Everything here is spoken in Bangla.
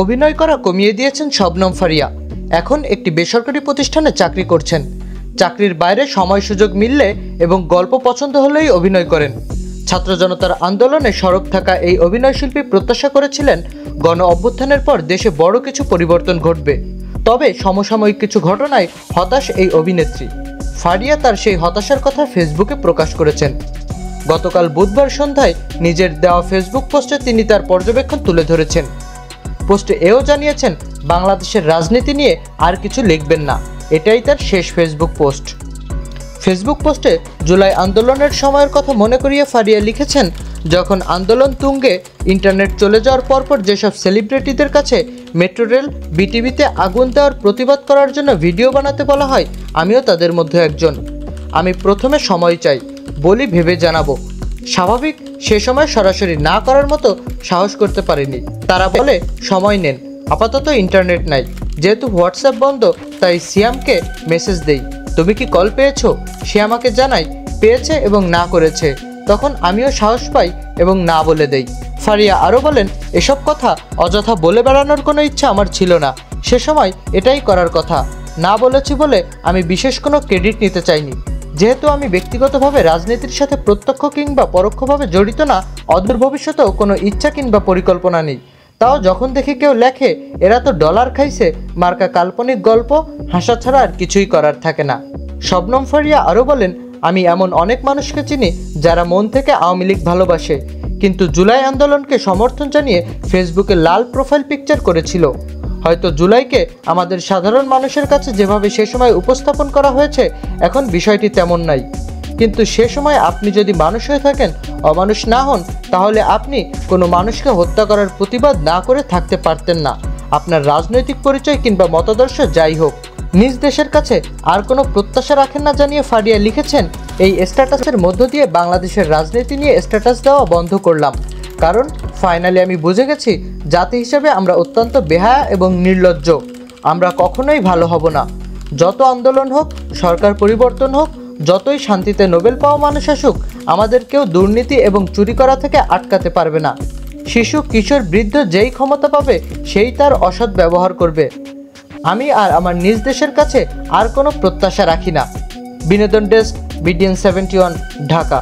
অভিনয় করা কমিয়ে দিয়েছেন শবনম ফারিয়া। এখন একটি বেসরকারি প্রতিষ্ঠানে চাকরি করছেন। চাকরির বাইরে সময় সুযোগ মিললে এবং গল্প পছন্দ হলেই অভিনয় করেন। ছাত্র জনতার আন্দোলনে সরব থাকা এই অভিনয়শিল্পী প্রত্যাশা করেছিলেন গণ অভ্যুত্থানের পর দেশে বড় কিছু পরিবর্তন ঘটবে। তবে সমসাময়িক কিছু ঘটনায় হতাশ এই অভিনেত্রী। ফারিয়া তার সেই হতাশার কথা ফেসবুকে প্রকাশ করেছেন। গতকাল বুধবার সন্ধ্যায় নিজের দেওয়া ফেসবুক পোস্টে তিনি তার পর্যবেক্ষণ তুলে ধরেছেন। পোস্টে এও জানিয়েছেন বাংলাদেশের রাজনীতি নিয়ে আর কিছু লিখবেন না, এটাই তার শেষ ফেসবুক পোস্ট। ফেসবুক পোস্টে জুলাই আন্দোলনের সময়ের কথা মনে করিয়ে ফারিয়া লিখেছেন, যখন আন্দোলন তুঙ্গে ইন্টারনেট চলে যাওয়ার পরপর যেসব সেলিব্রিটিদের কাছে মেট্রো রেল বিটিভিতে আগুন দেওয়ার প্রতিবাদ করার জন্য ভিডিও বানাতে বলা হয়, আমিও তাদের মধ্যে একজন। আমি প্রথমে সময় চাই, বলি ভেবে জানাবো। স্বাভাবিক সে সময় সরাসরি না করার মতো সাহস করতে পারিনি। তারা বলে সময় নেন, আপাতত ইন্টারনেট নাই, যেহেতু হোয়াটসঅ্যাপ বন্ধ তাই সিয়ামকে মেসেজ দেই, তুমি কি কল পেয়েছো? সে আমাকে জানায় পেয়েছে এবং না করেছে, তখন আমিও সাহস পাই এবং না বলে দেই। ফারিয়া আরও বলেন, এসব কথা অযথা বলে বেড়ানোর কোনো ইচ্ছা আমার ছিল না, সে সময় এটাই করার কথা, না বলেছি বলে আমি বিশেষ কোনো ক্রেডিট নিতে চাইনি। যেহেতু আমি ব্যক্তিগতভাবে রাজনীতির সাথে প্রত্যক্ষ কিংবা পরোক্ষভাবে জড়িত না, অদূর ভবিষ্যতেও কোনো ইচ্ছা কিংবা পরিকল্পনা নেই। তাও যখন দেখি কেউ লেখে এরা তো ডলার খাইছে মার্কা কাল্পনিক গল্প, হাসা ছাড়া আর কিছুই করার থাকে না। শবনম ফারিয়া আরও বলেন, আমি এমন অনেক মানুষকে চিনি যারা মন থেকে আওয়ামী লীগ ভালোবাসে, কিন্তু জুলাই আন্দোলনকে সমর্থন জানিয়ে ফেসবুকে লাল প্রোফাইল পিকচার করেছিল। হয়তো জুলাইকে আমাদের সাধারণ মানুষের কাছে যেভাবে সে সময় উপস্থাপন করা হয়েছে, এখন বিষয়টি তেমন নাই। কিন্তু সে সময় আপনি যদি মানুষ হয়ে থাকেন, অমানুষ না হন, তাহলে আপনি কোনো মানুষকে হত্যা করার প্রতিবাদ না করে থাকতে পারতেন না। আপনার রাজনৈতিক পরিচয় কিংবা মতাদর্শ যাই হোক, নিজ দেশের কাছে আর কোনো প্রত্যাশা রাখেন না জানিয়ে ফারিয়া লিখেছেন, এই স্ট্যাটাসের মধ্য দিয়ে বাংলাদেশের রাজনীতি নিয়ে স্ট্যাটাস দেওয়া বন্ধ করলাম, কারণ ফাইনালি আমি বুঝে গেছি জাতি হিসেবে আমরা অত্যন্ত বেহায়া এবং নির্লজ্জ। আমরা কখনোই ভালো হব না। যত আন্দোলন হোক, সরকার পরিবর্তন হোক, যতই শান্তিতে নোবেল পাওয়া মানুষ আসুক, আমাদের কেউ দুর্নীতি এবং চুরি করা থেকে আটকাতে পারবে না। শিশু, কিশোর, বৃদ্ধ যেই ক্ষমতা পাবে সেই তার অসৎ ব্যবহার করবে। আমি আর আমার নিজ দেশের কাছে আর কোনো প্রত্যাশা রাখি না। বিনোদন ডেস্ক, BDN 71, ঢাকা।